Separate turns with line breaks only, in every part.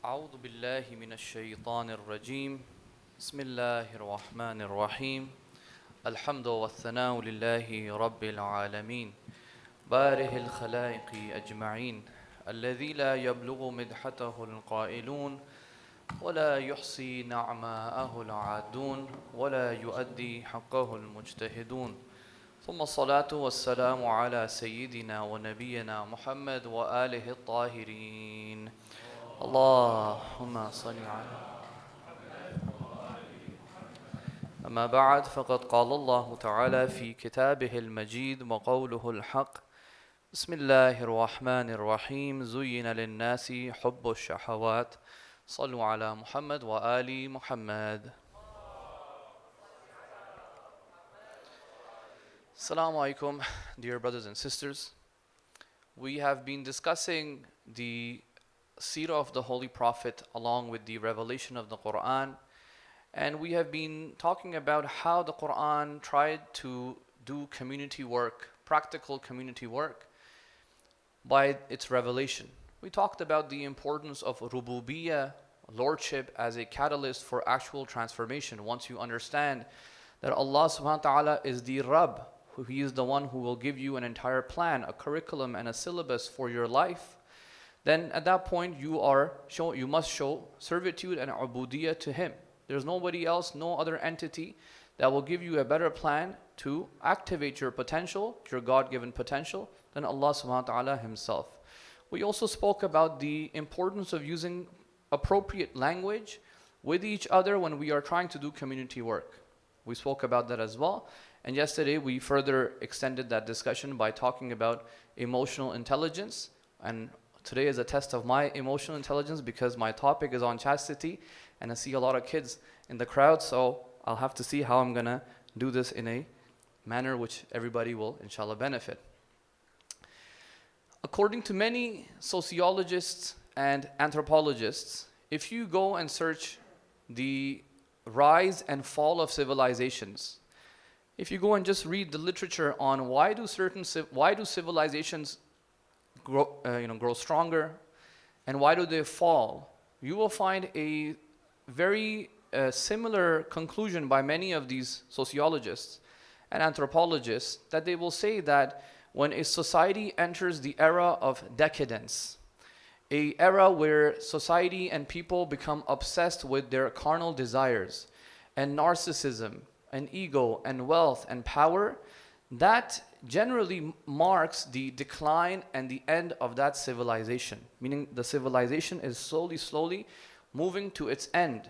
أعوذ بالله من الشيطان الرجيم بسم الله الرحمن الرحيم الحمد والثناء لله رب العالمين باره الخلائق أجمعين الذي لا يبلغ مدحته القائلون ولا يحصي نعماءه العادون ولا يؤدي حقه المجتهدون ثم الصلاة والسلام على سيدنا ونبينا محمد وآله الطاهرين اللهم صل على أما بعد فقد قال الله تعالى في كتابه المجيد وقوله الحق بسم الله الرحمن الرحيم زين للناس حب الشهوات صلوا على محمد وآل محمد. Assalamu alaikum, dear brothers and sisters. We have been discussing the seerah of the Holy Prophet along with the revelation of the Quran, and we have been talking about how the Quran tried to do community work, practical community work, by its revelation. We talked about the importance of rububiyyah, lordship, as a catalyst for actual transformation. Once you understand that Allah subhanahu wa ta'ala is the Rabb, He is the one who will give you an entire plan, a curriculum and a syllabus for your life, then at that point you must show servitude and ubudiyyah to Him. There's nobody else, no other entity that will give you a better plan to activate your potential, your God-given potential, than Allah subhanahu wa ta'ala Himself. We also spoke about the importance of using appropriate language with each other when we are trying to do community work. We spoke about that as well. And yesterday we further extended that discussion by talking about emotional intelligence. And today is a test of my emotional intelligence because my topic is on chastity and I see a lot of kids in the crowd, so I'll have to see how I'm going to do this in a manner which everybody will inshallah benefit. According to many sociologists and anthropologists, if you go and search the rise and fall of civilizations, if you go and just read the literature on why do civilizations grow stronger and why do they fall, you will find a very similar conclusion by many of these sociologists and anthropologists, that they will say that when a society enters the era of decadence, an era where society and people become obsessed with their carnal desires and narcissism and ego and wealth and power, that generally marks the decline and the end of that civilization. Meaning the civilization is slowly moving to its end.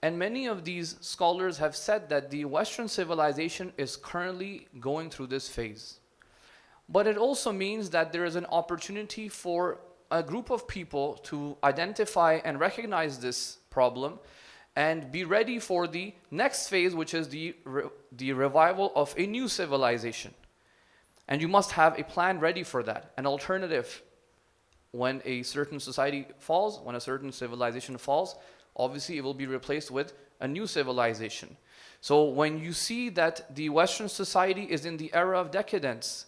And many of these scholars have said that the Western civilization is currently going through this phase. But it also means that there is an opportunity for a group of people to identify and recognize this problem and be ready for the next phase, which is the revival of a new civilization. And you must have a plan ready for that, an alternative. When a certain society falls, when a certain civilization falls, obviously it will be replaced with a new civilization. So when you see that the Western society is in the era of decadence,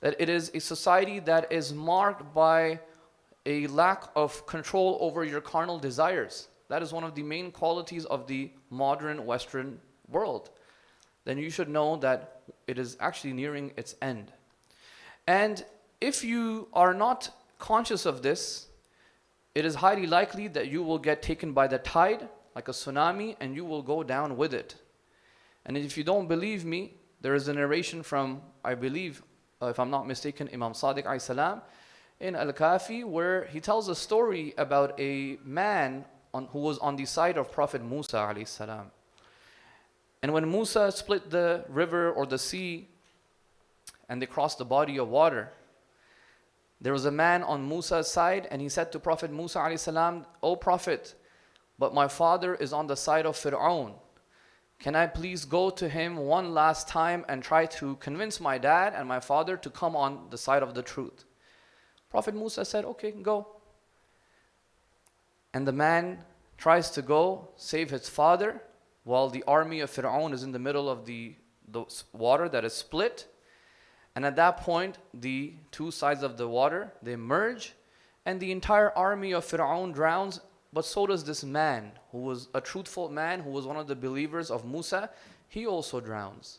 that it is a society that is marked by a lack of control over your carnal desires, that is one of the main qualities of the modern Western world, then you should know that it is actually nearing its end. And if you are not conscious of this, it is highly likely that you will get taken by the tide, like a tsunami, and you will go down with it. And if you don't believe me, there is a narration from, I believe, if I'm not mistaken, Imam Sadiq alayhi salam, in Al-Kafi, where he tells a story about a man who was on the side of Prophet Musa alayhi salam. And when Musa split the river or the sea and they crossed the body of water, there was a man on Musa's side and he said to Prophet Musa alayhi salam, "O Prophet, but my father is on the side of Fir'aun. Can I please go to him one last time and try to convince my dad and my father to come on the side of the truth?" Prophet Musa said, "Okay, go." And the man tries to go save his father while the army of Fir'aun is in the middle of the water that is split. And at that point, the two sides of the water, they merge, and the entire army of Fir'aun drowns but so does this man who was a truthful man, who was one of the believers of Musa. He also drowns.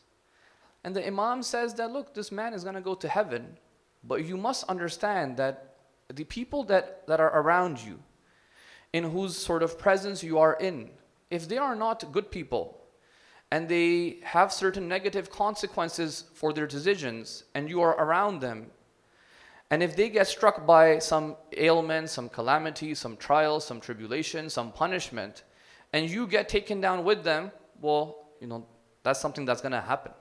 And the Imam says that, look, this man is going to go to heaven, but you must understand that the people that are around you, in whose sort of presence you are in, if they are not good people, and they have certain negative consequences for their decisions, and you are around them, and if they get struck by some ailment, some calamity, some trial, some tribulation, some punishment, and you get taken down with them, well, that's something that's going to happen.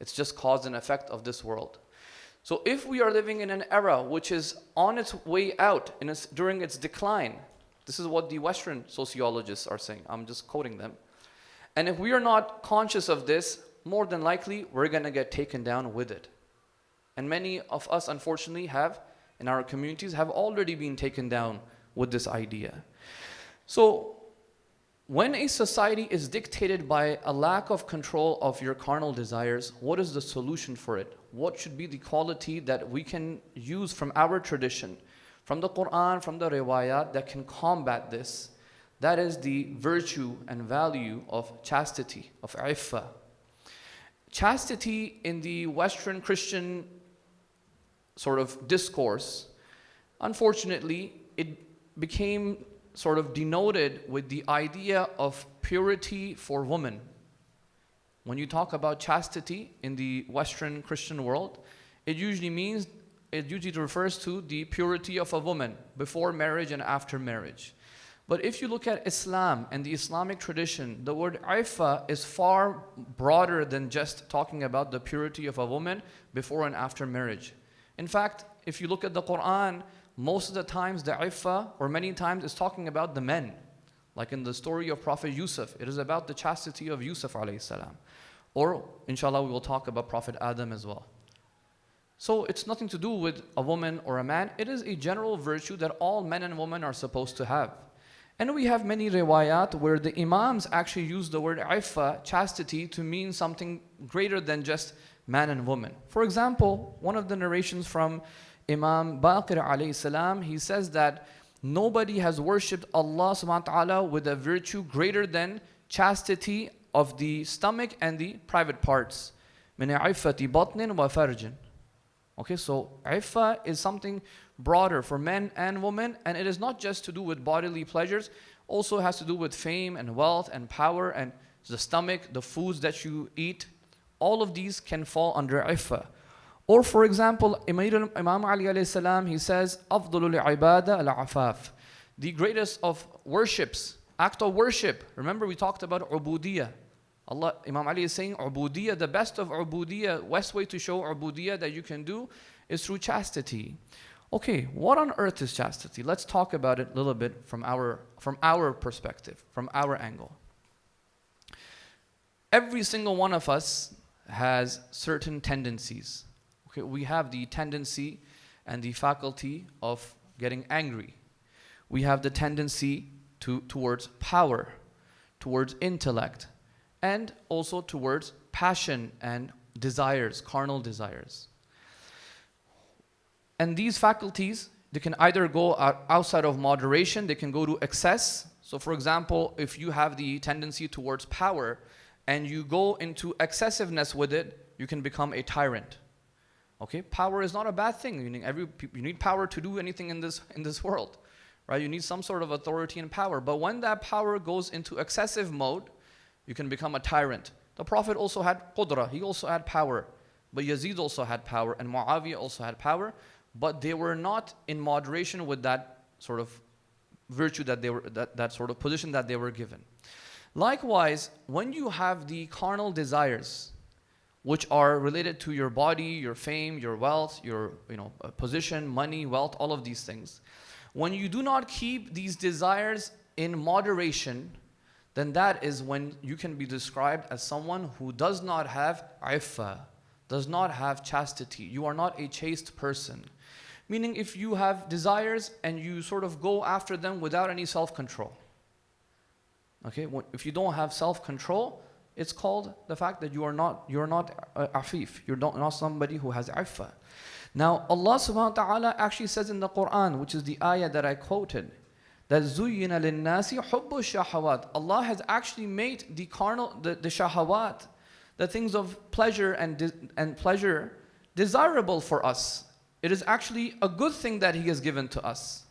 It's just cause and effect of this world. So if we are living in an era which is on its way out, during its decline, this is what the Western sociologists are saying. I'm just quoting them. And if we are not conscious of this, more than likely, we're going to get taken down with it. And many of us, unfortunately, in our communities, have already been taken down with this idea. So, when a society is dictated by a lack of control of your carnal desires, what is the solution for it? What should be the quality that we can use from our tradition, from the Quran, from the riwayat, that can combat this? That is the virtue and value of chastity, of iffah. Chastity in the Western Christian sort of discourse, unfortunately, it became sort of denoted with the idea of purity for women. When you talk about chastity in the Western Christian world, it usually refers to the purity of a woman before marriage and after marriage. But if you look at Islam and the Islamic tradition, the word iffah is far broader than just talking about the purity of a woman before and after marriage. In fact, if you look at the Quran, most of the times the iffah, or many times, is talking about the men. Like in the story of Prophet Yusuf, it is about the chastity of Yusuf alayhi salam. Or, inshallah, we will talk about Prophet Adam as well. So it's nothing to do with a woman or a man. It is a general virtue that all men and women are supposed to have. And we have many riwayat where the imams actually use the word iffah, chastity, to mean something greater than just man and woman. For example, one of the narrations from Imam Baqir alayhi salam, he says that nobody has worshipped Allah subhanahu wa ta'ala with a virtue greater than chastity of the stomach and the private parts. Min iffati batnin wa farjin. Okay, so iffah is something broader for men and women, and it is not just to do with bodily pleasures, also has to do with fame and wealth and power and the stomach, the foods that you eat. All of these can fall under iffah. Or for example, Imam Ali alayhi salam, he says, أفضل العبادة العفاف. The greatest of worships, act of worship. Remember we talked about ubudiyah. Imam Ali is saying ubudiyah, the best of ubudiyah, best way to show ubudiyah that you can do is through chastity. Okay, what on earth is chastity? Let's talk about it a little bit from our perspective, from our angle. Every single one of us has certain tendencies. Okay, we have the tendency and the faculty of getting angry. We have the tendency towards power, towards intellect, and also towards passion and desires, carnal desires. And these faculties, they can either go outside of moderation, they can go to excess. So for example, if you have the tendency towards power and you go into excessiveness with it, you can become a tyrant. Okay, power is not a bad thing. You need power to do anything in this world, right? You need some sort of authority and power. But when that power goes into excessive mode, you can become a tyrant. The Prophet also had qudra, he also had power. But Yazid also had power, and Muawiyah also had power. But they were not in moderation with that sort of virtue that sort of position that they were given. Likewise, when you have the carnal desires, which are related to your body, your fame, your wealth, your position, money, wealth, all of these things. When you do not keep these desires in moderation, then that is when you can be described as someone who does not have iffah, does not have chastity. You are not a chaste person. Meaning if you have desires and you sort of go after them without any self-control. Okay, if you don't have self-control, it's called the fact that you're not afif. You're not somebody who has iffah. Now, Allah subhanahu wa ta'ala actually says in the Quran, which is the ayah that I quoted, that زُيِّنَ لِلنَّاسِ حُبُّ الشَّهَوَاتِ. Allah has actually made the carnal, the shahawat, the things of pleasure and pleasure desirable for us. It is actually a good thing that He has given to us.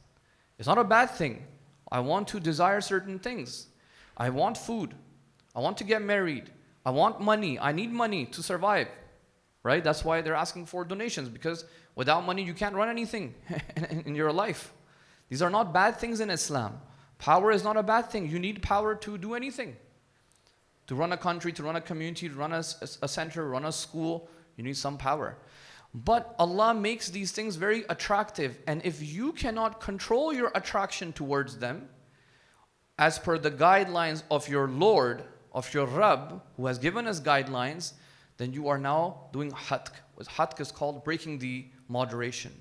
It's not a bad thing. I want to desire certain things. I want food. I want to get married. I want money. I need money to survive. Right? That's why they're asking for donations, because without money you can't run anything in your life. These are not bad things in Islam. Power is not a bad thing. You need power to do anything. To run a country, to run a community, to run a center, run a school, you need some power. But Allah makes these things very attractive. And if you cannot control your attraction towards them, as per the guidelines of your Lord, of your Rabb, who has given us guidelines, then you are now doing hatk. Hatk is called breaking the moderation.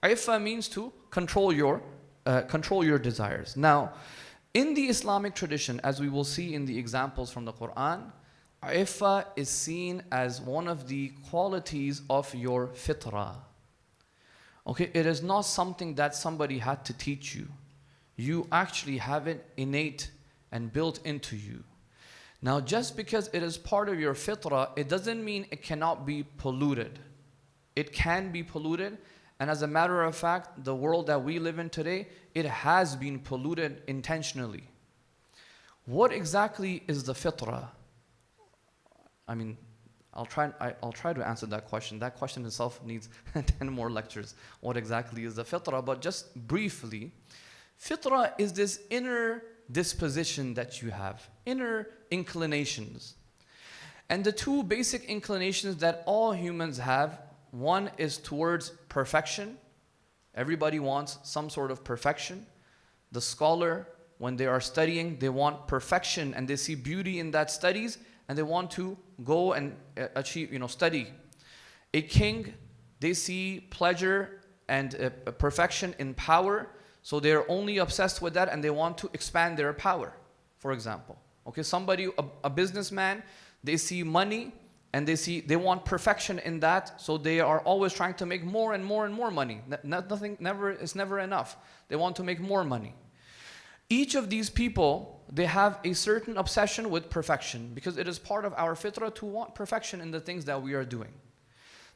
Ifa means to control your desires. Now, in the Islamic tradition, as we will see in the examples from the Quran, Ifa is seen as one of the qualities of your fitrah. Okay, it is not something that somebody had to teach you. You actually have it innate and built into you. Now, just because it is part of your fitrah, it doesn't mean it cannot be polluted. It can be polluted, and as a matter of fact, the world that we live in today, it has been polluted intentionally. What exactly is the fitrah? I mean, I'll try to answer that question. That question itself needs 10 more lectures. What exactly is the fitrah? But just briefly, fitrah is this inner disposition that you have, inner inclinations. And the two basic inclinations that all humans have, one is towards perfection. Everybody wants some sort of perfection. The scholar, when they are studying, they want perfection and they see beauty in that studies, and they want to go and achieve, study. A king, they see pleasure and perfection in power, so they're only obsessed with that and they want to expand their power, for example. Okay, somebody, a businessman, they see money and they want perfection in that, so they are always trying to make more and more and more money. It's never enough. They want to make more money. Each of these people, they have a certain obsession with perfection, because it is part of our fitrah to want perfection in the things that we are doing.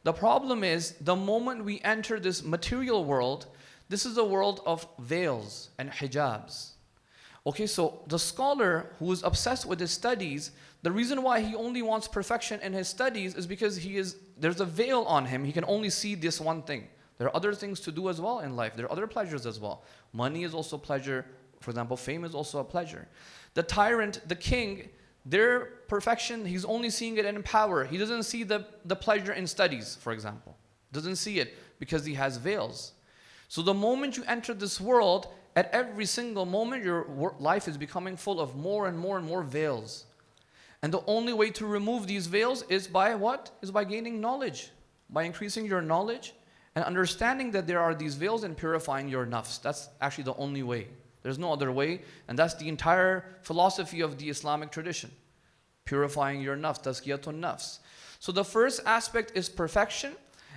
The problem is, the moment we enter this material world, this is a world of veils and hijabs. Okay, so the scholar who is obsessed with his studies, the reason why he only wants perfection in his studies is because there's a veil on him. He can only see this one thing. There are other things to do as well in life. There are other pleasures as well. Money is also pleasure. For example, fame is also a pleasure. The tyrant, the king, their perfection, he's only seeing it in power. He doesn't see the pleasure in studies, for example. Doesn't see it because he has veils. So the moment you enter this world, at every single moment, your life is becoming full of more and more and more veils. And the only way to remove these veils is by what? Is by gaining knowledge. By increasing your knowledge and understanding that there are these veils and purifying your nafs. That's actually the only way. There's no other way, and that's the entire philosophy of the Islamic tradition. Purifying your nafs, tazkiyatun nafs. So the first aspect is perfection,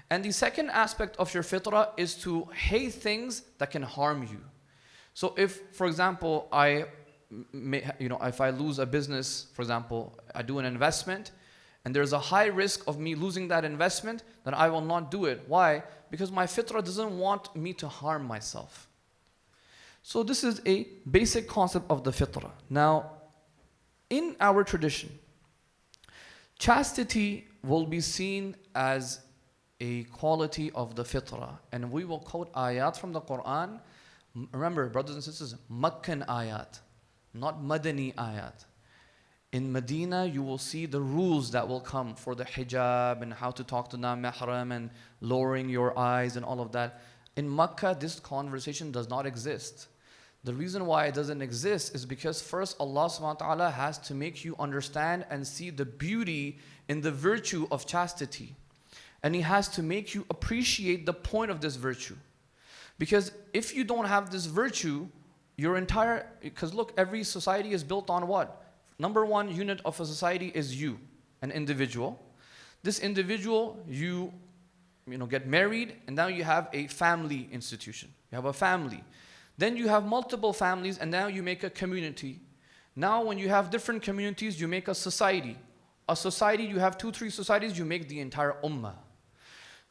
and the second aspect of your fitrah is to hate things that can harm you. So if, for example, if I lose a business, for example, I do an investment, and there's a high risk of me losing that investment, then I will not do it. Why? Because my fitrah doesn't want me to harm myself. So this is a basic concept of the fitrah. Now, in our tradition, chastity will be seen as a quality of the fitrah. And we will quote ayat from the Quran. Remember, brothers and sisters, Makkan ayat, not Madani ayat. In Medina, you will see the rules that will come for the hijab and how to talk to non-mahram and lowering your eyes and all of that. In Makkah, this conversation does not exist. The reason why it doesn't exist is because first Allah subhanahu wa ta'ala has to make you understand and see the beauty in the virtue of chastity. And He has to make you appreciate the point of this virtue. Because if you don't have this virtue, because look, every society is built on what? Number one unit of a society is you, an individual. This individual, you get married, and now you have a family institution. You have a family. Then you have multiple families, and now you make a community. Now when you have different communities, you make a society. A society, you have 2-3 societies, you make the entire ummah.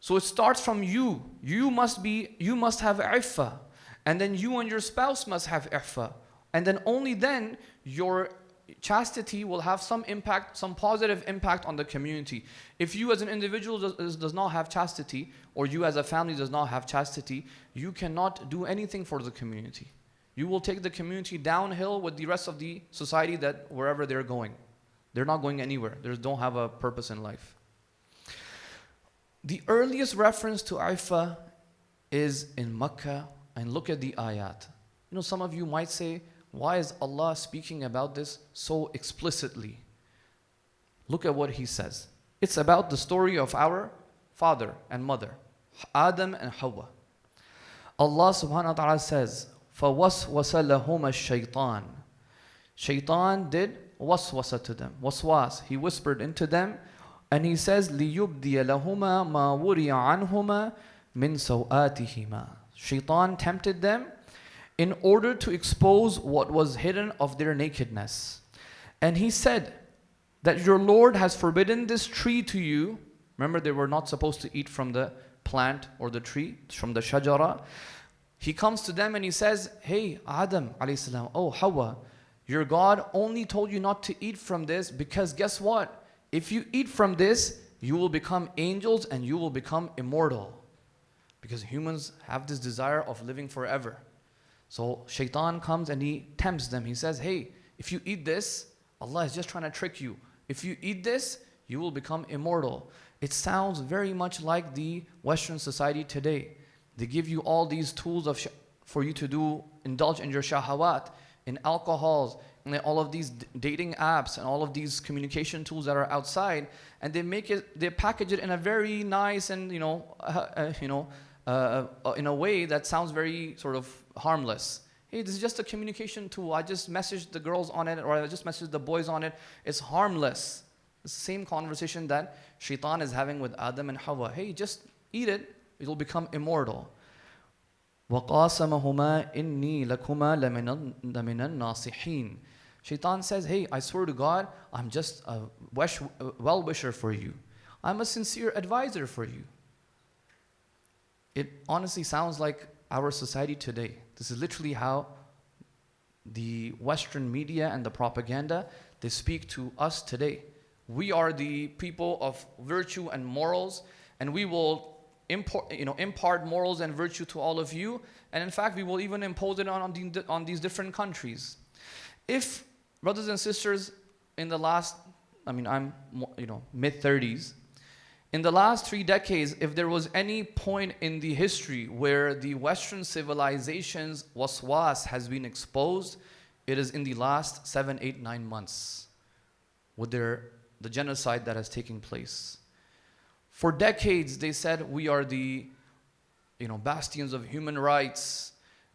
So it starts from you. You must have iffah. And then you and your spouse must have iffah. And then only then your chastity will have some impact, some positive impact on the community. If you as an individual does not have chastity, or you as a family does not have chastity, you cannot do anything for the community. You will take the community downhill with the rest of the society that wherever they're going. They're not going anywhere. They don't have a purpose in life. The earliest reference to iffah is in Makkah, and look at the ayat. You know, some of you might say, why is Allah speaking about this so explicitly? Look at what He says. It's about the story of our father and mother, Adam and Hawa. Allah subhanahu wa ta'ala says, فَوَسْوَسَ لَهُمَ الشَّيْطَانِ Shaitan did waswasa to them. Waswas, he whispered into them, and he says, لِيُبْدِيَ لَهُمَا مَا وُرِيَ عَنْهُمَا مِنْ سَوْآتِهِمَا Shaitan tempted them in order to expose what was hidden of their nakedness. And he said that your Lord has forbidden this tree to you. Remember, they were not supposed to eat from the plant or the tree, from the shajara. He comes to them and he says, hey, Adam alayhi salam, oh Hawa, your God only told you not to eat from this because guess what? If you eat from this, you will become angels and you will become immortal. Because humans have this desire of living forever. So Shaitan comes and he tempts them. He says, hey, if you eat this, Allah is just trying to trick you. If you eat this, you will become immortal. It sounds very much like the Western society today. They give you all these tools for you to indulge in your shahawat, in alcohols, and all of these dating apps, and all of these communication tools that are outside, and they package it in a very nice and in a way that sounds very sort of harmless. Hey, this is just a communication tool. I just messaged the girls on it, or I just messaged the boys on it. It's harmless. It's the same conversation that Shaitan is having with Adam and Hawa. Hey, just eat it. It'll become immortal. وَقَاسَمَهُمَا إِنِّي لَكُمَا لَمِنَ النَّاصِحِينَ Shaitan says, hey, I swear to God, I'm just a well-wisher for you. I'm a sincere advisor for you. It honestly sounds like our society today. This is literally how the Western media and the propaganda, they speak to us today. We are the people of virtue and morals, and we will impart morals and virtue to all of you, and in fact, we will even impose it on these different countries. If, brothers and sisters, in the last, I'm mid-30s, in the last 3 decades, if there was any point in the history where the Western civilization's waswas has been exposed, it is in the last 7, 8, 9 months with the genocide that has taken place. For decades, they said we are the bastions of human rights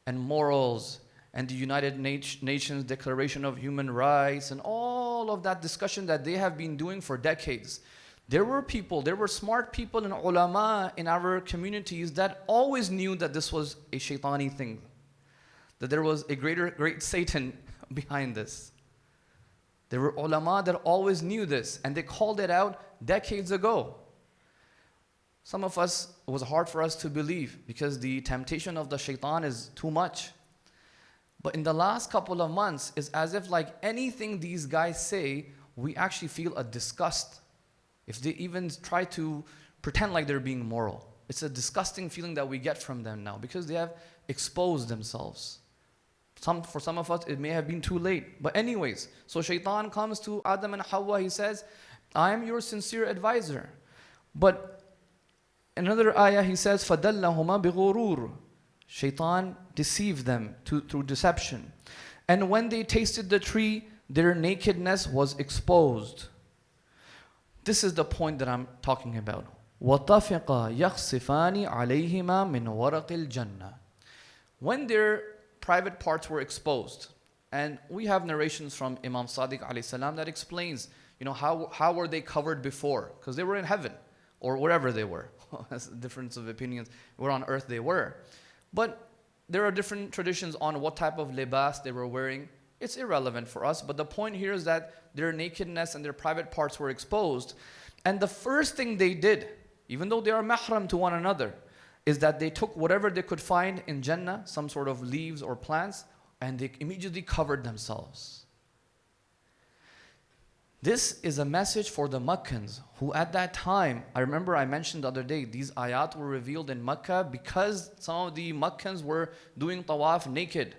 and morals and the United Nations Declaration of Human Rights and all of that discussion that they have been doing for decades. There were smart people and ulama in our communities that always knew that this was a shaitani thing, that there was a great Satan behind this. There were ulama that always knew this, and they called it out decades ago. Some of us, it was hard for us to believe because the temptation of the shaitan is too much. But in the last couple of months, it's as if like anything these guys say, we actually feel a disgust. If they even try to pretend like they're being moral. It's a disgusting feeling that we get from them now because they have exposed themselves. For some of us, it may have been too late. But anyways, so Shaitan comes to Adam and Hawa. He says, I am your sincere advisor. But another ayah, he says, فَدَلَّهُمَا بِغُرُورٍ Shaitan deceived them through deception. And when they tasted the tree, their nakedness was exposed. This is the point that I'm talking about. وَطَفِقَا يَخْصِفَانِ عَلَيْهِمَا مِنْ وَرَقِ الْجَنَّةِ When their private parts were exposed, and we have narrations from Imam Sadiq alayhi salam that explains, how were they covered before? Because they were in heaven, or wherever they were. That's a difference of opinions, where on earth they were. But there are different traditions on what type of libas they were wearing. It's irrelevant for us, but the point here is that their nakedness and their private parts were exposed. And the first thing they did, even though they are mahram to one another, is that they took whatever they could find in Jannah, some sort of leaves or plants, and they immediately covered themselves. This is a message for the Makkans who at that time, I remember I mentioned the other day, these ayat were revealed in Makkah because some of the Makkans were doing tawaf naked.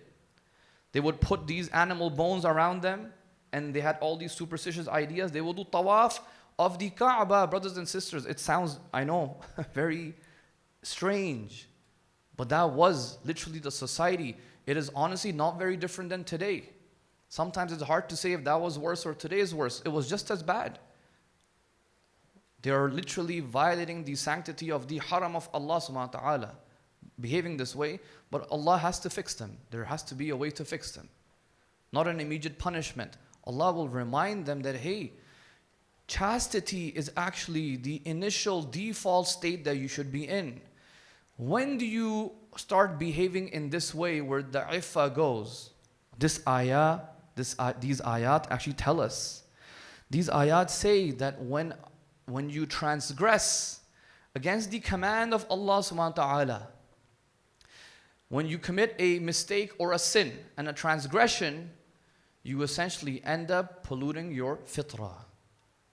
They would put these animal bones around them and they had all these superstitious ideas. They would do tawaf of the Kaaba, brothers and sisters. It sounds, I know, very strange, but that was literally the society. It is honestly not very different than today. Sometimes it's hard to say if that was worse or today is worse. It was just as bad. They are literally violating the sanctity of the haram of Allah subhanahu wa ta'ala, behaving this way, but Allah has to fix them. There has to be a way to fix them. Not an immediate punishment. Allah will remind them that, hey, chastity is actually the initial default state that you should be in. When do you start behaving in this way where the iffah goes? This ayah, these ayat actually tell us. These ayat say that when you transgress against the command of Allah subhanahu wa ta'ala, when you commit a mistake or a sin and a transgression, you essentially end up polluting your fitrah.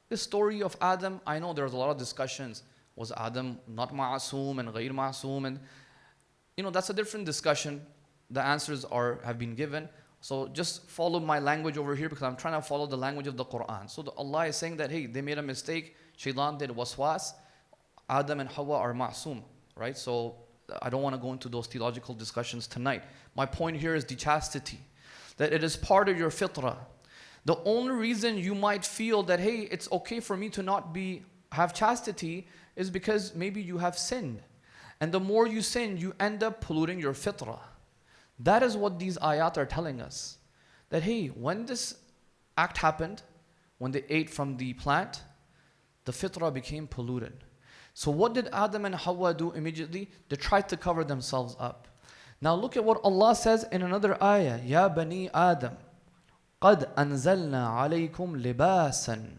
The story of Adam, I know there's a lot of discussions. Was Adam not ma'asum and ghayr ma'asum? And that's a different discussion. The answers have been given. So just follow my language over here because I'm trying to follow the language of the Quran. So Allah is saying that, hey, they made a mistake. Shaitan did waswas. Adam and Hawa are ma'asum, right? So I don't want to go into those theological discussions tonight. My point here is the chastity, that it is part of your fitrah. The only reason you might feel that, hey, it's okay for me to not have chastity is because maybe you have sinned. And the more you sin, you end up polluting your fitrah. That is what these ayat are telling us. That, hey, when this act happened, when they ate from the plant, the fitrah became polluted. So what did Adam and Hawa do immediately? They tried to cover themselves up. Now look at what Allah says in another ayah. Ya bani Adam, qad anzalna alaykum libasan.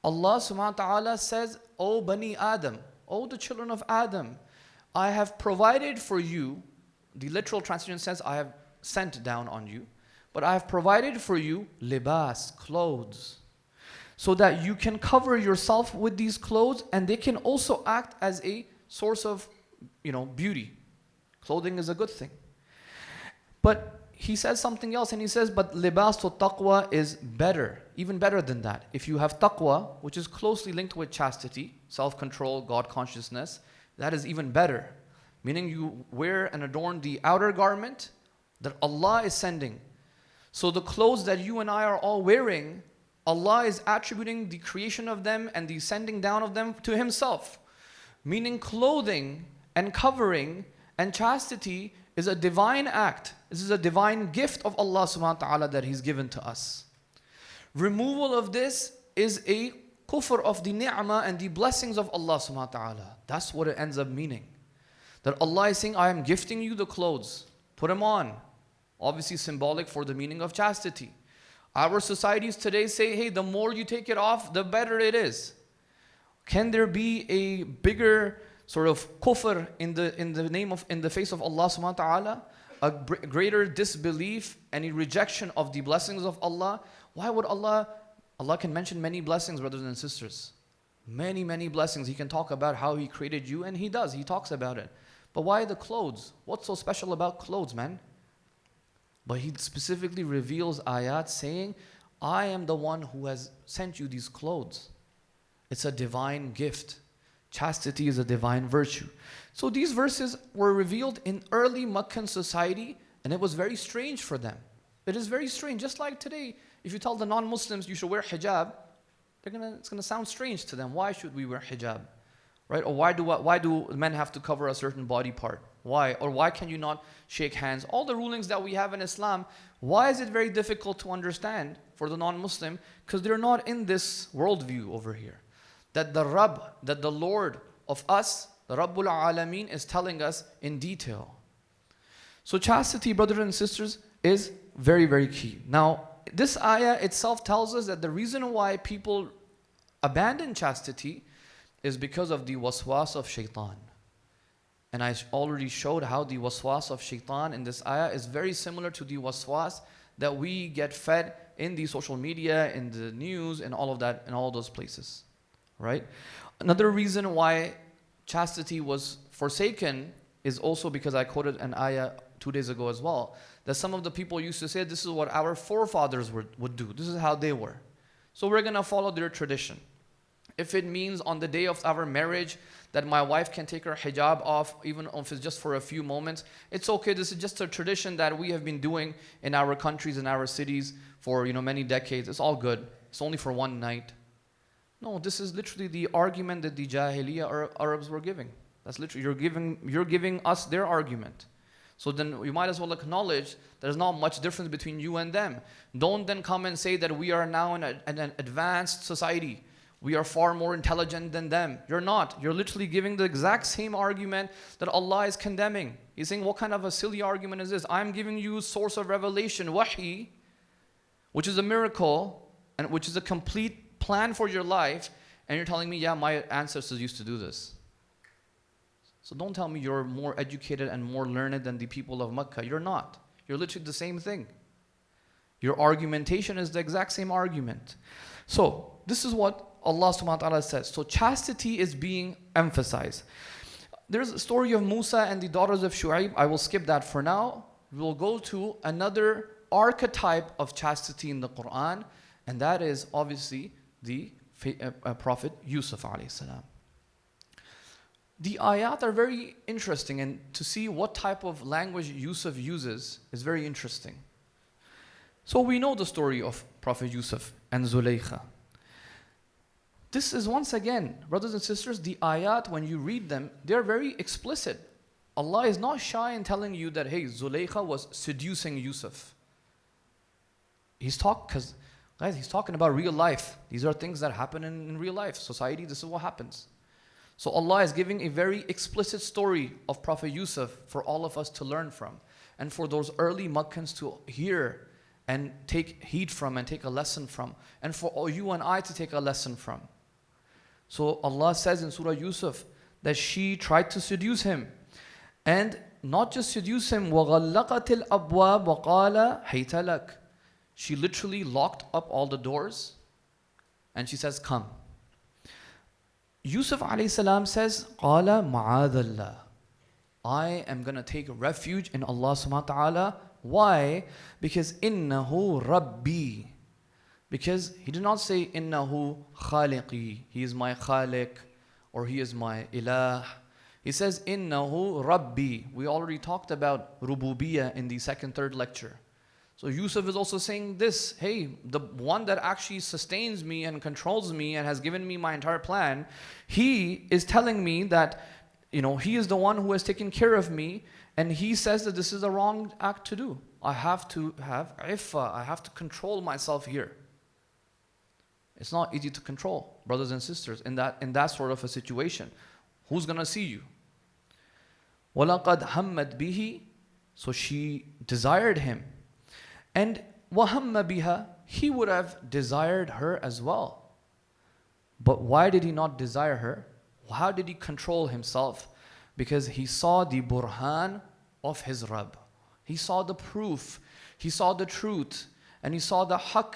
Allah subhanahu wa ta'ala says, O Bani Adam, O the children of Adam, I have provided for you, the literal translation says, I have sent down on you, but I have provided for you libas, clothes, so that you can cover yourself with these clothes and they can also act as a source of, beauty. Clothing is a good thing. But he says something else and he says, but libas to taqwa is better, even better than that. If you have taqwa, which is closely linked with chastity, self-control, God consciousness, that is even better. Meaning you wear and adorn the outer garment that Allah is sending. So the clothes that you and I are all wearing, Allah is attributing the creation of them and the sending down of them to Himself. Meaning clothing and covering and chastity is a divine act. This is a divine gift of Allah subhanahu wa ta'ala that He's given to us. Removal of this is a kufr of the ni'mah and the blessings of Allah subhanahu wa ta'ala. That's what it ends up meaning. That Allah is saying, I am gifting you the clothes. Put them on. Obviously symbolic for the meaning of chastity. Our societies today say, hey, the more you take it off, the better it is. Can there be a bigger sort of kufr in the face of Allah subhanahu wa ta'ala? A greater disbelief and a rejection of the blessings of Allah? Why would Allah can mention many blessings, brothers and sisters. Many, many blessings. He can talk about how He created you, and He does. He talks about it. But why the clothes? What's so special about clothes, man? But He specifically reveals ayat saying, I am the one who has sent you these clothes. It's a divine gift. Chastity is a divine virtue. So these verses were revealed in early Meccan society, and it was very strange for them. It is very strange. Just like today, if you tell the non-Muslims you should wear hijab, it's gonna sound strange to them. Why should we wear hijab? Right? Or why do men have to cover a certain body part? Why? Or why can you not shake hands? All the rulings that we have in Islam, why is it very difficult to understand for the non-Muslim? Because they're not in this worldview over here. That the Lord of us, the Rabbul Alameen, is telling us in detail. So chastity, brothers and sisters, is very, very key. Now, this ayah itself tells us that the reason why people abandon chastity is because of the waswas of shaitan. And I already showed how the waswas of shaitan in this ayah is very similar to the waswas that we get fed in the social media, in the news, and all of that, in all those places, right? Another reason why chastity was forsaken is also because I quoted an ayah 2 days ago as well, that some of the people used to say, this is what our forefathers would do. This is how they were. So we're going to follow their tradition. If it means on the day of our marriage that my wife can take her hijab off, even if it's just for a few moments, it's okay. This is just a tradition that we have been doing in our countries, in our cities for many decades. It's all good. It's only for one night. No, this is literally the argument that the Jahiliyyah Arabs were giving. That's literally, you're giving us their argument. So then you might as well acknowledge there's not much difference between you and them. Don't then come and say that we are now in an advanced society. We are far more intelligent than them. You're not. You're literally giving the exact same argument that Allah is condemning. He's saying, what kind of a silly argument is this? I'm giving you source of revelation, wahi, which is a miracle, and which is a complete plan for your life, and you're telling me, yeah, my ancestors used to do this. So don't tell me you're more educated and more learned than the people of Mecca. You're not. You're literally the same thing. Your argumentation is the exact same argument. So this is what Allah subhanahu wa ta'ala says. So chastity is being emphasized. There's a story of Musa and the daughters of Shu'aib. I will skip that for now. We'll go to another archetype of chastity in the Quran, and that is obviously the Prophet Yusuf alayhi salam. The ayat are very interesting, and to see what type of language Yusuf uses is very interesting. So we know the story of Prophet Yusuf and Zulaykha. This is once again, brothers and sisters, the ayat, when you read them, they're very explicit. Allah is not shy in telling you that, hey, Zulaykha was seducing Yusuf. He's talking about real life. These are things that happen in real life. Society, this is what happens. So Allah is giving a very explicit story of Prophet Yusuf for all of us to learn from. And for those early Meccans to hear and take heed from and take a lesson from. And for all you and I to take a lesson from. So Allah says in Surah Yusuf that she tried to seduce him. And not just seduce him, وَغَلَّقَتِ الْأَبْوَابَ وَقَالَ حَيْتَ لَكَ. She literally locked up all the doors and she says, come. Yusuf alayhi salam says, قَالَ مَعَاذَ اللَّهِ. I am going to take refuge in Allah subhanahu wa ta'ala. Why? Because إِنَّهُ رَبِّي. Because he did not say إِنَّهُ خَالِقِي. He is my khaliq, or he is my ilah. He says إِنَّهُ رَبِّي. We already talked about rububiyyah in the second, third lecture. So Yusuf is also saying this, hey, the one that actually sustains me and controls me and has given me my entire plan, he is telling me that, he is the one who has taken care of me, and he says that this is a wrong act to do. I have to have iffah, I have to control myself here. It's not easy to control, brothers and sisters, in that sort of a situation. Who's going to see you? وَلَقَدْ هَمَّتْ بِهِ. So she desired him. And وَهَمَّ بِهَا. He would have desired her as well. But why did he not desire her? How did he control himself? Because he saw the burhan of his Rabb. He saw the proof. He saw the truth. And he saw the haqq.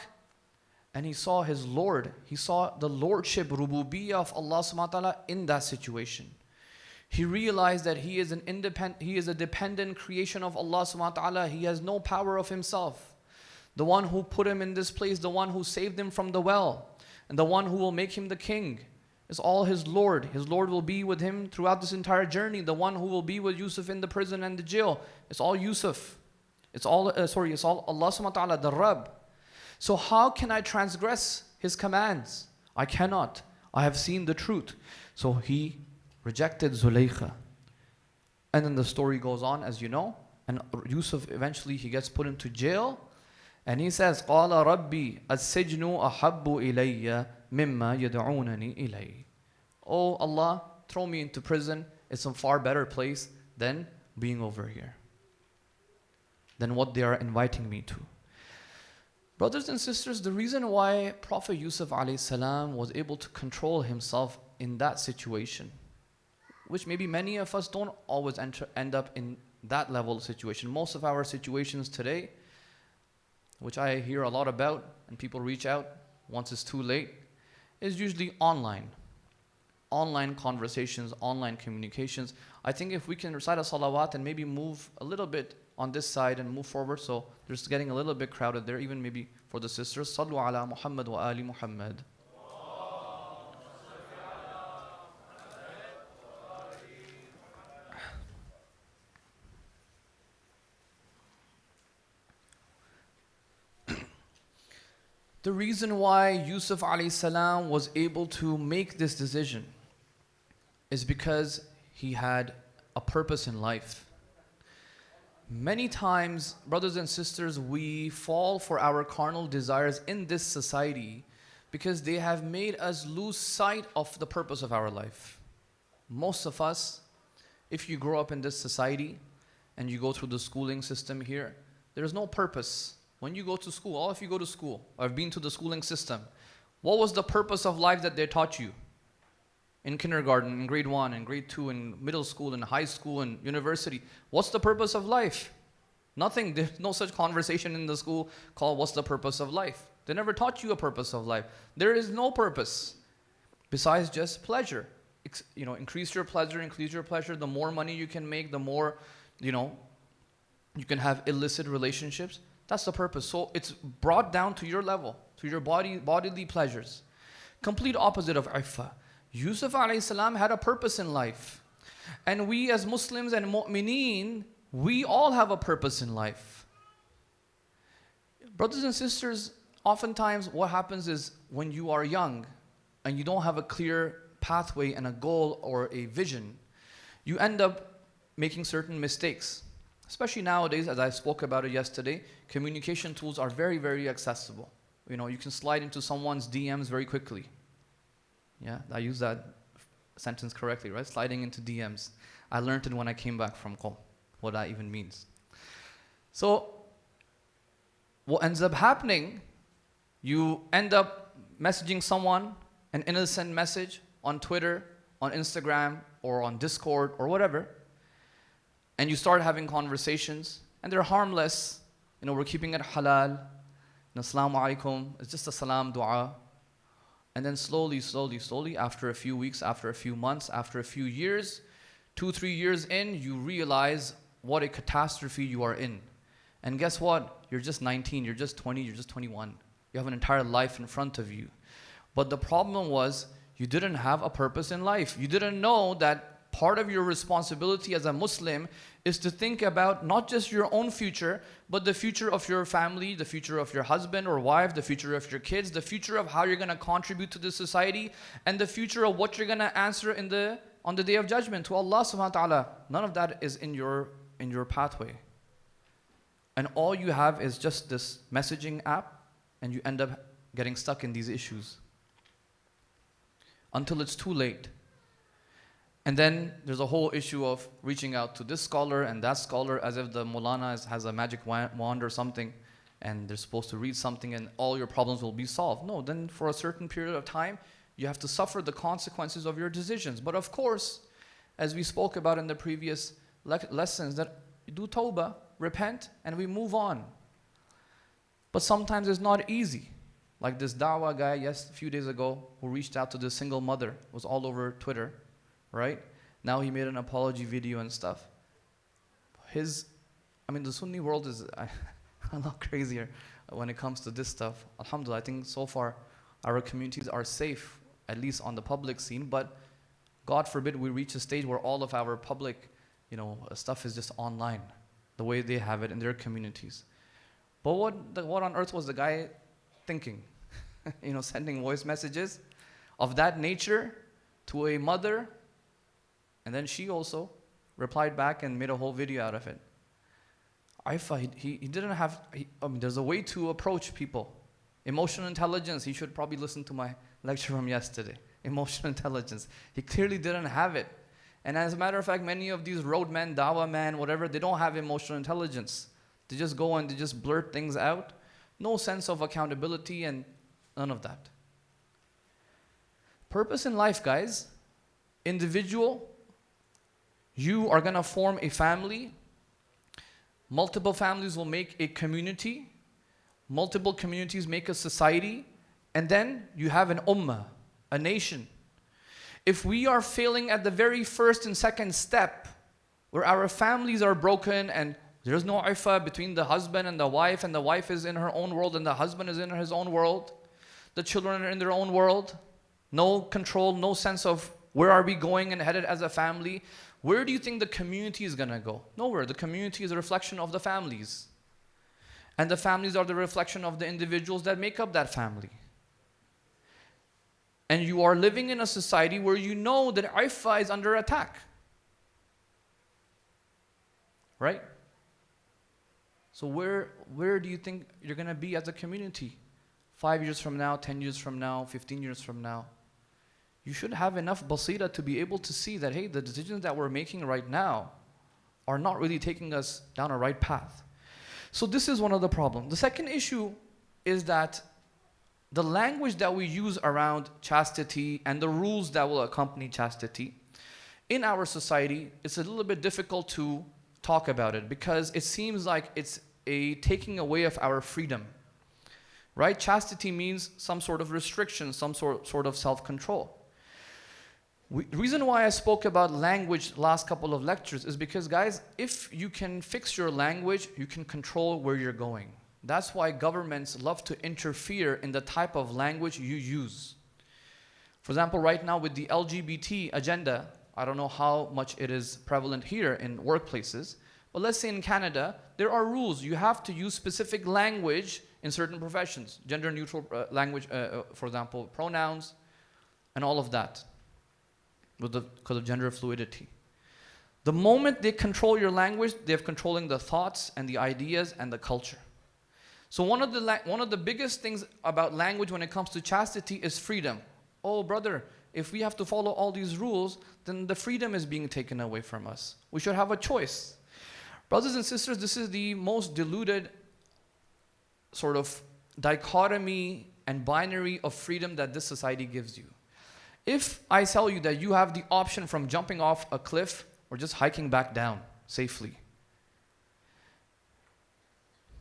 And he saw his Lord. He saw the lordship, rububiyyah of Allah subhanahu wa ta'ala in that situation. He realized that he is a dependent creation of Allah subhanahu wa ta'ala. He has no power of himself. The one who put him in this place, the one who saved him from the well, and the one who will make him the king is all his Lord. His Lord will be with him throughout this entire journey. The one who will be with Yusuf in the prison and the jail, it's all Yusuf. It's all Allah subhanahu wa ta'ala, the Rabb. So how can I transgress his commands? I cannot. I have seen the truth. So he rejected Zulaykha. And then the story goes on, as you know. And Yusuf eventually he gets put into jail. And he says, قَالَ رَبِّي السِّجْنُ أَحَبُّ إِلَيَّ مِمَّا يَدْعُونَنِي إِلَيْهِ. Oh Allah, throw me into prison. It's a far better place than being over here. than what they are inviting me to. Brothers and sisters, the reason why Prophet Yusuf alayhi salam was able to control himself in that situation, which maybe many of us don't always end up in that level of situation. Most of our situations today, which I hear a lot about, and people reach out once it's too late, is usually online. Online conversations, online communications. I think if we can recite a salawat and maybe move a little bit on this side and move forward, so there's getting a little bit crowded there, even maybe for the sisters. Sallu ala Muhammad wa ali Muhammad. The reason why Yusuf alayhi salam was able to make this decision is because he had a purpose in life. Many times, brothers and sisters, we fall for our carnal desires in this society because they have made us lose sight of the purpose of our life. Most of us, if you grow up in this society and you go through the schooling system here, there is no purpose. When you go to school, all of you go to school, or have been to the schooling system, what was the purpose of life that they taught you? In kindergarten, in grade 1, in grade 2, in middle school, in high school, in university. What's the purpose of life? Nothing. There's no such conversation in the school called what's the purpose of life. They never taught you a purpose of life. There is no purpose besides just pleasure. Increase your pleasure. The more money you can make, the more, you can have illicit relationships. That's the purpose. So it's brought down to your level, to your bodily pleasures. Complete opposite of iffah. Yusuf alayhi salam had a purpose in life. And we as Muslims and mu'mineen, we all have a purpose in life. Brothers and sisters, oftentimes what happens is when you are young and you don't have a clear pathway and a goal or a vision, you end up making certain mistakes. Especially nowadays, as I spoke about it yesterday, communication tools are very, very accessible. You can slide into someone's DMs very quickly. Yeah, I use that sentence correctly, right? Sliding into DMs. I learned it when I came back from Qom, what that even means. So, what ends up happening, you end up messaging someone, an innocent message on Twitter, on Instagram, or on Discord, or whatever, and you start having conversations, and they're harmless. We're keeping it halal. Assalamu alaikum. It's just a salam dua. And then slowly, after a few weeks, after a few months, after a few years, 2-3 years in, you realize what a catastrophe you are in. And guess what? You're just 19, you're just 20, you're just 21. You have an entire life in front of you. But the problem was, you didn't have a purpose in life. You didn't know that part of your responsibility as a Muslim is to think about not just your own future, but the future of your family, the future of your husband or wife, the future of your kids, the future of how you're going to contribute to the society, and the future of what you're going to answer on the Day of Judgment to Allah subhanahu wa ta'ala. None of that is in your pathway. And all you have is just this messaging app, and you end up getting stuck in these issues until it's too late. And then there's a whole issue of reaching out to this scholar and that scholar as if the Maulana has a magic wand or something and they're supposed to read something and all your problems will be solved. No, then for a certain period of time, you have to suffer the consequences of your decisions. But of course, as we spoke about in the previous lessons, that you do tawbah, repent, and we move on. But sometimes it's not easy. Like this da'wah guy, a few days ago, who reached out to this single mother, it was all over Twitter. Right? Now he made an apology video and stuff. The Sunni world is a lot crazier when it comes to this stuff. Alhamdulillah, I think so far our communities are safe, at least on the public scene, but God forbid we reach a stage where all of our public, stuff is just online, the way they have it in their communities. But what on earth was the guy thinking? Sending voice messages of that nature to a mother. And then she also replied back and made a whole video out of it. He didn't have, there's a way to approach people. Emotional intelligence, he should probably listen to my lecture from yesterday. Emotional intelligence. He clearly didn't have it. And as a matter of fact, many of these roadmen, dawah men, whatever, they don't have emotional intelligence. They just go and they just blurt things out. No sense of accountability and none of that. Purpose in life, guys. Individual. You are going to form a family. Multiple families will make a community. Multiple communities make a society. And then you have an ummah, a nation. If we are failing at the very first and second step, where our families are broken and there's no ifa between the husband and the wife is in her own world and the husband is in his own world, the children are in their own world, no control, no sense of where are we going and headed as a family, where do you think the community is going to go? Nowhere. The community is a reflection of the families. And the families are the reflection of the individuals that make up that family. And you are living in a society where you know that ifa is under attack. Right? So where do you think you're going to be as a community? 5 years from now, 10 years from now, 15 years from now? You should have enough basira to be able to see that, hey, the decisions that we're making right now are not really taking us down a right path. So this is one of the problems. The second issue is that the language that we use around chastity and the rules that will accompany chastity, in our society, it's a little bit difficult to talk about it because it seems like it's a taking away of our freedom. Right? Chastity means some sort of restriction, some sort of self-control. The reason why I spoke about language last couple of lectures is because, guys, if you can fix your language, you can control where you're going. That's why governments love to interfere in the type of language you use. For example, right now with the LGBT agenda, I don't know how much it is prevalent here in workplaces, but let's say in Canada, there are rules. You have to use specific language in certain professions, gender-neutral language, for example, pronouns, and all of that, because of gender fluidity. The moment they control your language, they're controlling the thoughts and the ideas and the culture. So one of the biggest things about language when it comes to chastity is freedom. Oh, brother, if we have to follow all these rules, then the freedom is being taken away from us. We should have a choice. Brothers and sisters, this is the most diluted sort of dichotomy and binary of freedom that this society gives you. If I tell you that you have the option from jumping off a cliff or just hiking back down safely,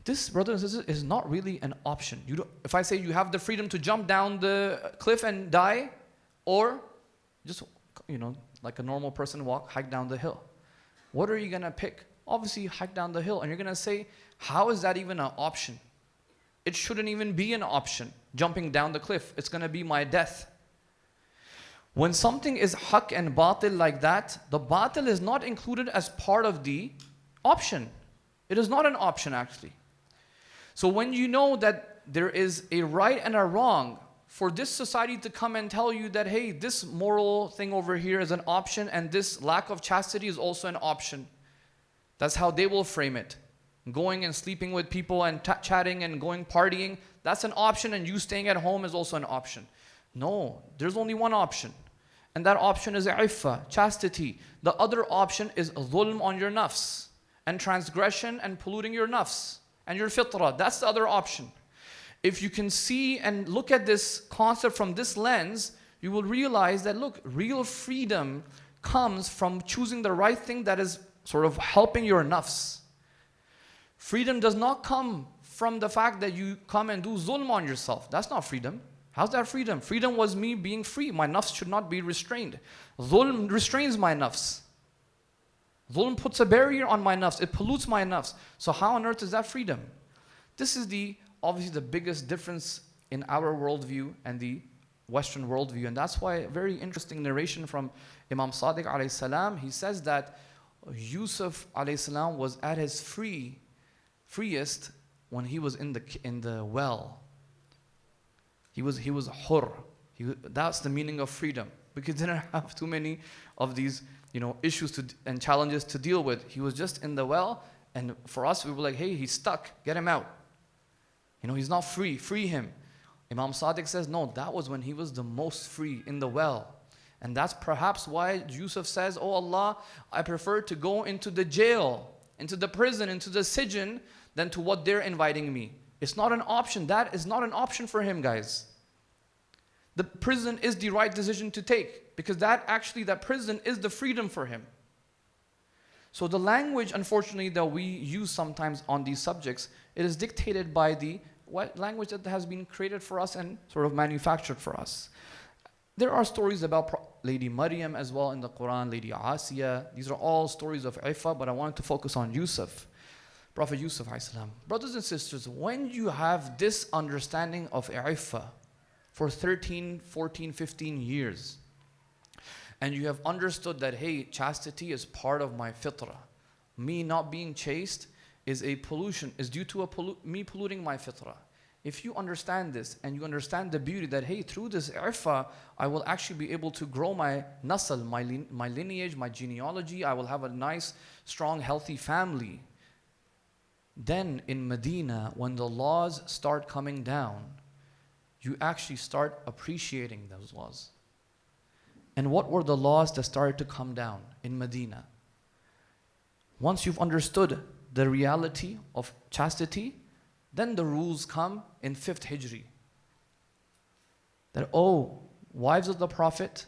this, brothers and sisters, is not really an option. If I say you have the freedom to jump down the cliff and die, or just, like a normal person hike down the hill, what are you going to pick? Obviously, hike down the hill. And you're going to say, how is that even an option? It shouldn't even be an option, jumping down the cliff. It's going to be my death. When something is haq and batil like that, the batil is not included as part of the option. It is not an option, actually. So when you know that there is a right and a wrong, for this society to come and tell you that, hey, this moral thing over here is an option and this lack of chastity is also an option. That's how they will frame it. Going and sleeping with people and chatting and going partying, that's an option, and you staying at home is also an option. No, there's only one option. And that option is iffa, chastity. The other option is dhulm on your nafs and transgression and polluting your nafs and your fitrah. That's the other option. If you can see and look at this concept from this lens, you will realize that, look, real freedom comes from choosing the right thing that is sort of helping your nafs. Freedom does not come from the fact that you come and do zulm on yourself. That's not freedom. How's that freedom? Freedom was me being free. My nafs should not be restrained. Zulm restrains my nafs. Zulm puts a barrier on my nafs. It pollutes my nafs. So how on earth is that freedom? This is obviously the biggest difference in our worldview and the Western worldview. And that's why a very interesting narration from Imam Sadiq alayhi salam, he says that Yusuf alayhi salam was at his freest when he was in the well. He was hur. That's the meaning of freedom, because he didn't have too many of these issues and challenges to deal with. He was just in the well, and for us we were like, hey, he's stuck, get him out. He's not free him. Imam Sadiq says, no, that was when he was the most free, in the well. And that's perhaps why Yusuf says, oh Allah, I prefer to go into the jail, into the prison, into the sijn, than to what they're inviting me. It's not an option. That is not an option for him, guys. The prison is the right decision to take, because that prison is the freedom for him. So the language, unfortunately, that we use sometimes on these subjects, it is dictated by the language that has been created for us and sort of manufactured for us. There are stories about Lady Maryam as well in the Quran, Lady Asiya. These are all stories of Ifa, but I wanted to focus on Yusuf, Prophet Yusuf alayhi salam. Brothers and sisters, when you have this understanding of Ifa for 13, 14, 15 years, and you have understood that, hey, chastity is part of my fitrah. Me not being chaste is a pollution, is due to me polluting my fitrah. If you understand this and you understand the beauty that, hey, through this ifa, I will actually be able to grow my nasl, my lineage, my genealogy. I will have a nice, strong, healthy family. Then in Medina, when the laws start coming down, you actually start appreciating those laws. And what were the laws that started to come down in Medina? Once you've understood the reality of chastity, then the rules come in 5th Hijri. That, oh, wives of the Prophet,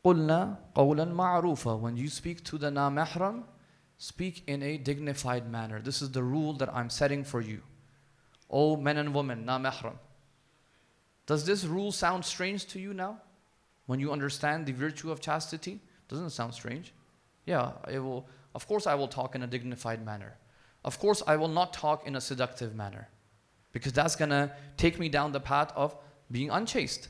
قُلْنَا قَوْلًا مَعْرُوفًا. When you speak to the na-mahram, speak in a dignified manner. This is the rule that I'm setting for you. Oh, men and women, na-mahram. Does this rule sound strange to you now? When you understand the virtue of chastity? Doesn't it sound strange? Yeah, it will. Of course I will talk in a dignified manner. Of course I will not talk in a seductive manner, because that's going to take me down the path of being unchaste.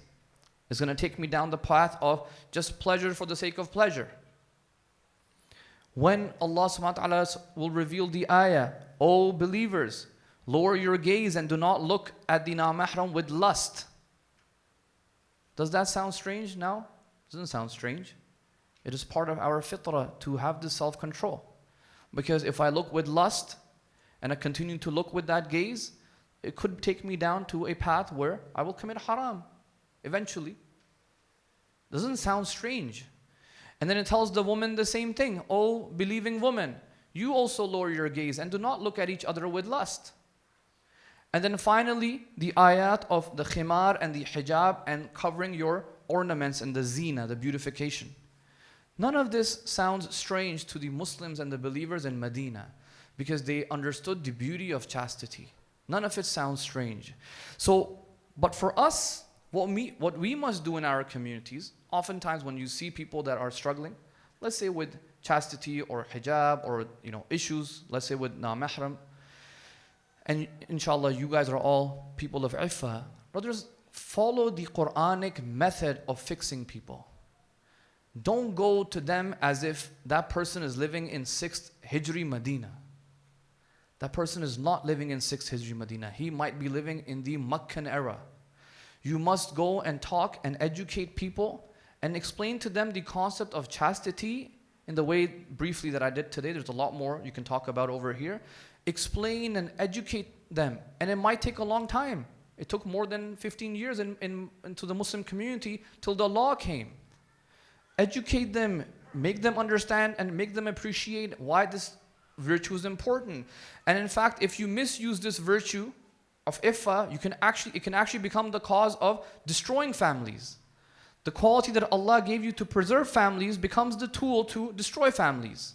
It's going to take me down the path of just pleasure for the sake of pleasure. When Allah subhanahu wa ta'ala will reveal the ayah, O believers, lower your gaze and do not look at the na-mahram with lust. Does that sound strange now? Doesn't sound strange. It is part of our fitrah to have this self-control. Because if I look with lust and I continue to look with that gaze, it could take me down to a path where I will commit haram eventually. Doesn't sound strange. And then it tells the woman the same thing. Oh, believing woman, you also lower your gaze and do not look at each other with lust. And then finally, the ayat of the khimar and the hijab and covering your ornaments and the zina, the beautification. None of this sounds strange to the Muslims and the believers in Medina, because they understood the beauty of chastity. None of it sounds strange. So, but for us, what we must do in our communities, oftentimes when you see people that are struggling, let's say with chastity or hijab or issues, let's say with na-mahram, and inshallah you guys are all people of ifa, brothers, follow the quranic method of fixing people. Don't go to them as if that person is living in 6th Hijri Medina. That person is not living in 6th Hijri Medina. He might be living in the Meccan era. You must go and talk and educate people and explain to them the concept of chastity in the way briefly that I did today. There's a lot more you can talk about over here. Explain and educate them. And it might take a long time. It took more than 15 years into the Muslim community till the law came. Educate them, make them understand and make them appreciate why this virtue is important. And in fact, if you misuse this virtue of ifa, it can actually become the cause of destroying families. The quality that Allah gave you to preserve families becomes the tool to destroy families.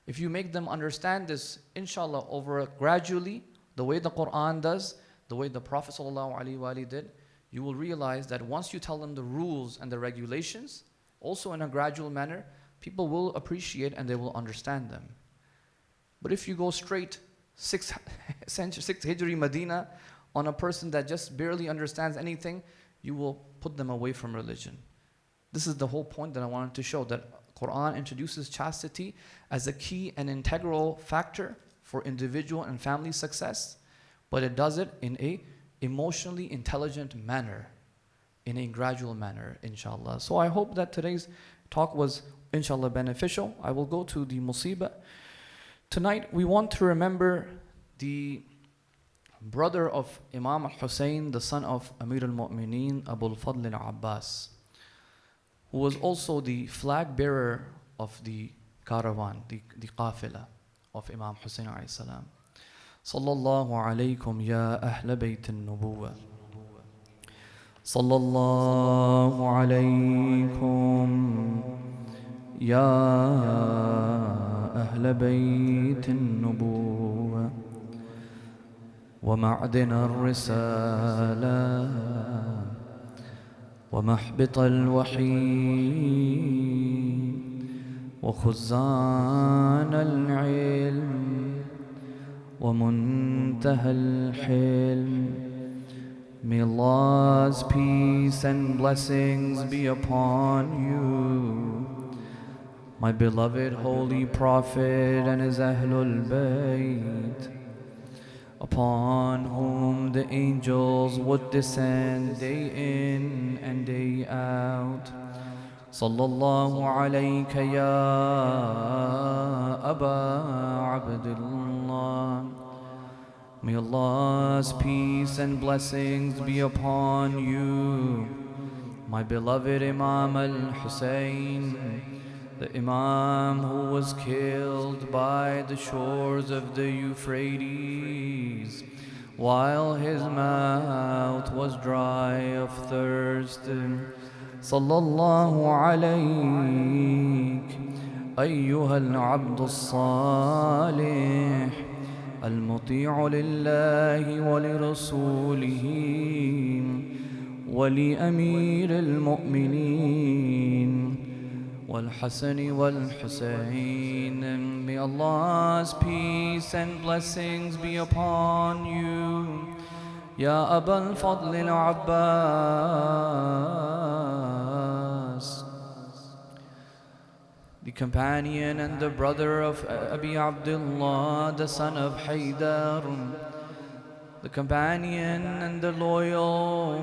If you make them understand this, inshallah, gradually, the way the Quran does, the way the Prophet ﷺ did, you will realize that once you tell them the rules and the regulations, also in a gradual manner, people will appreciate and they will understand them. But if you go straight 6th Hijri Medina on a person that just barely understands anything, you will put them away from religion. This is the whole point that I wanted to show, that Quran introduces chastity as a key and integral factor for individual and family success, but it does it in a emotionally intelligent manner, in a gradual manner, inshallah. So I hope that today's talk was, inshallah, beneficial. I will go to the musibah. Tonight we want to remember the brother of Imam al-Hussein, the son of Amir al-Mu'mineen, Abu al-Fadl al-Abbas, who was also the flag bearer of the caravan, the qafila of Imam Hussein alayhi salam. صلى الله عليكم يا أهل بيت النبوة. صلى الله عليكم يا أهل بيت النبوة ومعدن الرسالة ومحبط الوحي وخزان العلم ومنتهى الحلم. May Allah's peace and blessings be upon you, my beloved Holy Prophet and his Ahlul Bayt, upon whom the angels would descend day in and day out. Sallallahu alayka ya Aba Abdullah. May Allah's peace and blessings be upon you, my beloved Imam Al-Hussein, the Imam who was killed by the shores of the Euphrates while his mouth was dry of thirst. Sallallahu alayk ayyuha al-abdu as-salih المطيع لله ولرسوله ولأمير المؤمنين والحسن والحسين. May Allah's peace and blessings be upon you, Ya Aba al-Fadl al-Abbas, the companion and the brother of Abi Abdullah, the son of Haydar, the companion and the loyal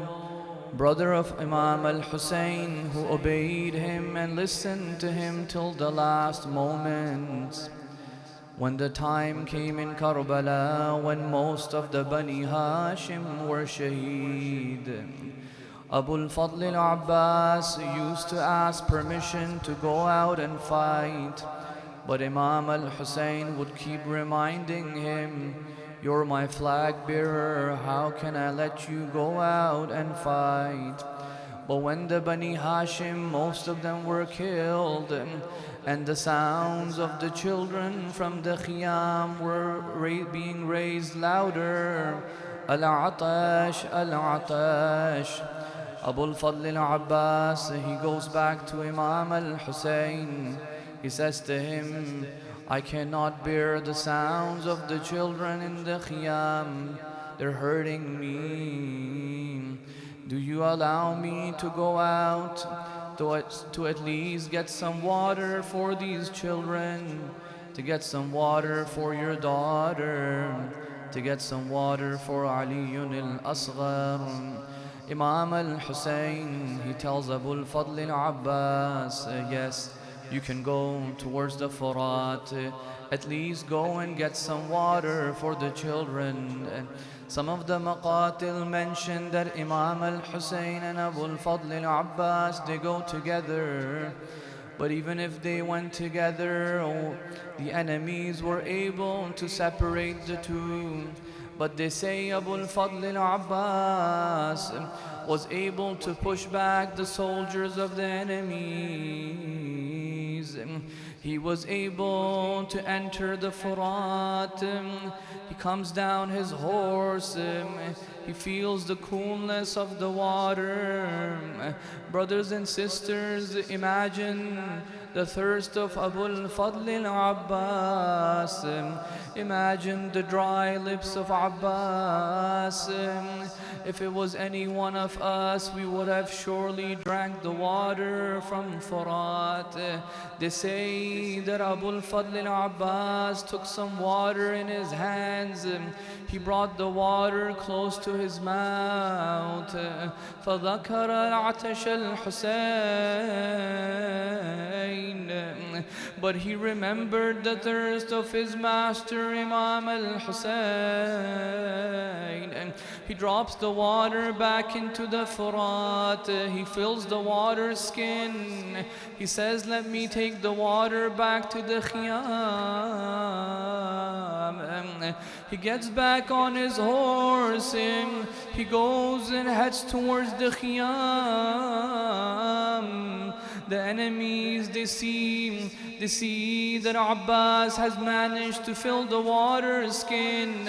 brother of Imam Al-Hussein, who obeyed him and listened to him till the last moment. When the time came in Karbala, when most of the Bani Hashim were shaheed, Abu al-Fadl al-Abbas used to ask permission to go out and fight, but Imam al-Hussein would keep reminding him, "You're my flag bearer, how can I let you go out and fight?" But when the Bani Hashim, most of them were killed, and the sounds of the children from the Khiyam were being raised louder, Al-Atash, Al-Atash, Abu al-Fadl al-Abbas, he goes back to Imam al-Hussein. He says to him, "I cannot bear the sounds of the children in the Khiyam. They're hurting me. Do you allow me to go out to at least get some water for these children, to get some water for your daughter, to get some water for Ali al-Asghar?" Imam al-Hussein, he tells Abu al-Fadl al-Abbas, "Yes, you can go towards the Furat, at least go and get some water for the children." And some of the Maqatil mention that Imam al-Hussein and Abu al-Fadl al-Abbas, they go together. But even if they went together, the enemies were able to separate the two. But they say Abu al-Fadl al-Abbas was able to push back the soldiers of the enemies. He was able to enter the Furat. He comes down his horse. He feels the coolness of the water. Brothers and sisters, imagine the thirst of Abu al-Fadl al-Abbas. Imagine the dry lips of Abbas. If it was any one of us, we would have surely drank the water from Furat. They say that Abu al-Fadl al-Abbas took some water in his hands. He brought the water close to his mouth. فَذَكَرَ الْعَطَشَ الْحُسَيْنِ. But he remembered the thirst of his master Imam Al-Hussein. He drops the water back into the Furat. He fills the water skin. He says, let me take the water back to the Khiyam. He gets back on his horse. He goes and heads towards the Khiyam. The enemies, they see that Abbas has managed to fill the water skin.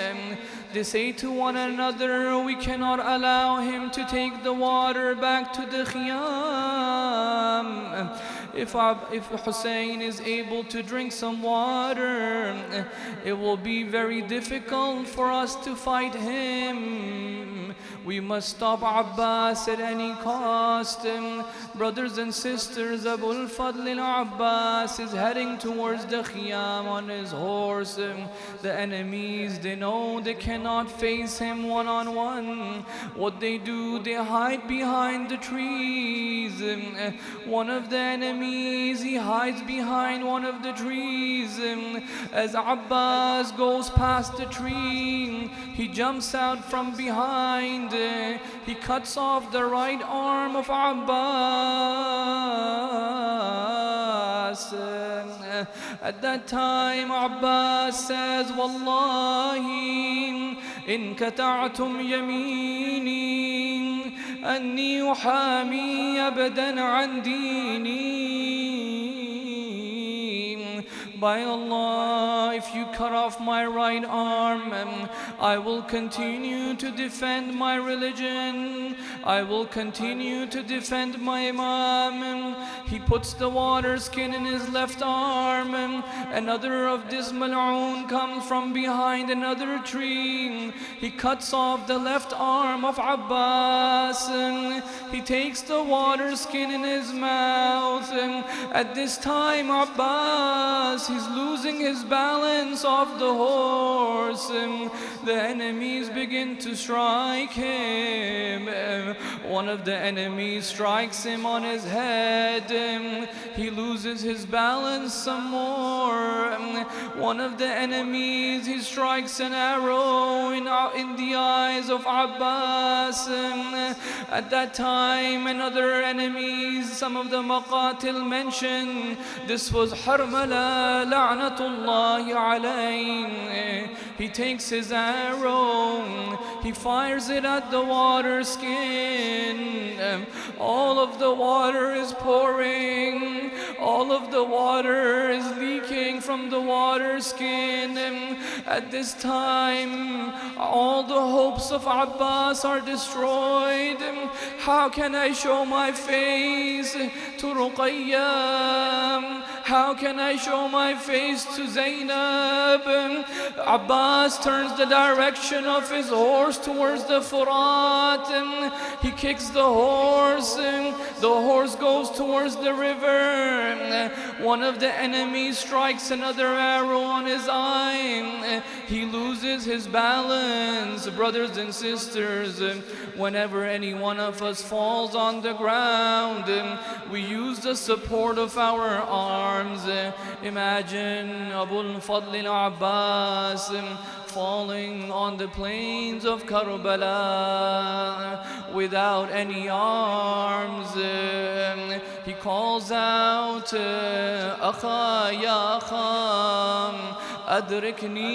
They say to one another, we cannot allow him to take the water back to the Khiyam. If Hussein is able to drink some water, it will be very difficult for us to fight him. We must stop Abbas at any cost. Brothers and sisters, Abu al-Fadl Abbas is heading towards the Khiyam on his horse. The enemies, they know they cannot face him one-on-one. What they do, they hide behind the trees. One of the enemies, he hides behind one of the trees. As Abbas goes past the tree, he jumps out from behind. He cuts off the right arm of Abbas. At that time, Abbas says, Wallahi, in kata'tum yamini, anni uhami abadan an dini. By Allah, if you cut off my right arm, I will continue to defend my religion. I will continue to defend my Imam. He puts the water skin in his left arm. Another of this mal'oon comes from behind another tree. He cuts off the left arm of Abbas. He takes the water skin in his mouth. At this time, Abbas, he's losing his balance off the horse. The enemies begin to strike him. One of the enemies strikes him on his head. He loses his balance some more. One of the enemies, he strikes an arrow in the eyes of Abbas. At that time, another enemies, some of the maqatil mention, this was Harmala la'natullahi alayhi. He takes his arrow, he fires it at the water skin. All of the water is pouring, all of the water is leaking from the water skin. At this time, all the hopes of Abbas are destroyed. How can I show my face to Ruqayya? How can I show my face to Zainab? Abbas turns the direction of his horse towards the Furat. He kicks the horse goes towards the river. One of the enemies strikes another arrow on his eye. He loses his balance. Brothers and sisters, whenever any one of us falls on the ground, we use the support of our arms. Imagine Abu al-Fadl Abbas falling on the plains of Karbala without any arms. He calls out, Akha ya Akha, adrikni.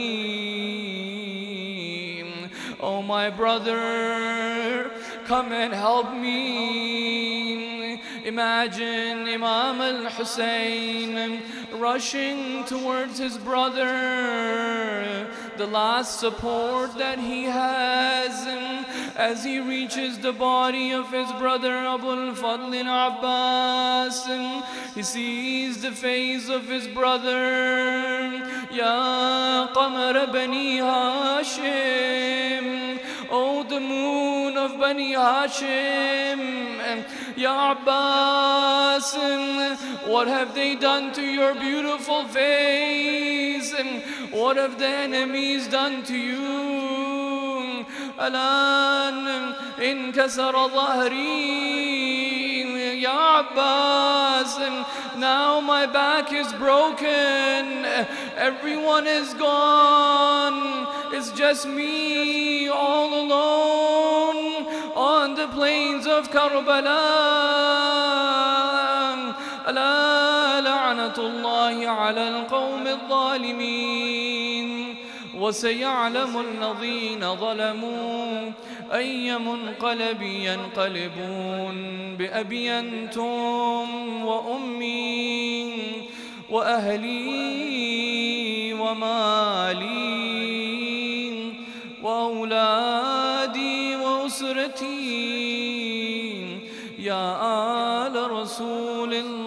Oh my brother, come and help me. Imagine Imam al-Hussein rushing towards his brother, the last support that he has. As he reaches the body of his brother Abu al-Fadl Abbas, he sees the face of his brother. Ya Qamar Bani Hashim, oh the moon of Bani Hashim. Ya Abbas, what have they done to your beautiful face? What have the enemies done to you? Alan inkasara dhahri, Ya Ya Abbas, and now my back is broken. Everyone is gone. It's just me all alone on the plains of Karbala. Ala la'natullahi ala al-qawm al-zalimin. وسيعلم الذين ظلموا أي منقلب ينقلبون بأبي أنتم وأمي وأهلي ومالي وأولادي وأسرتي يا آل رسول الله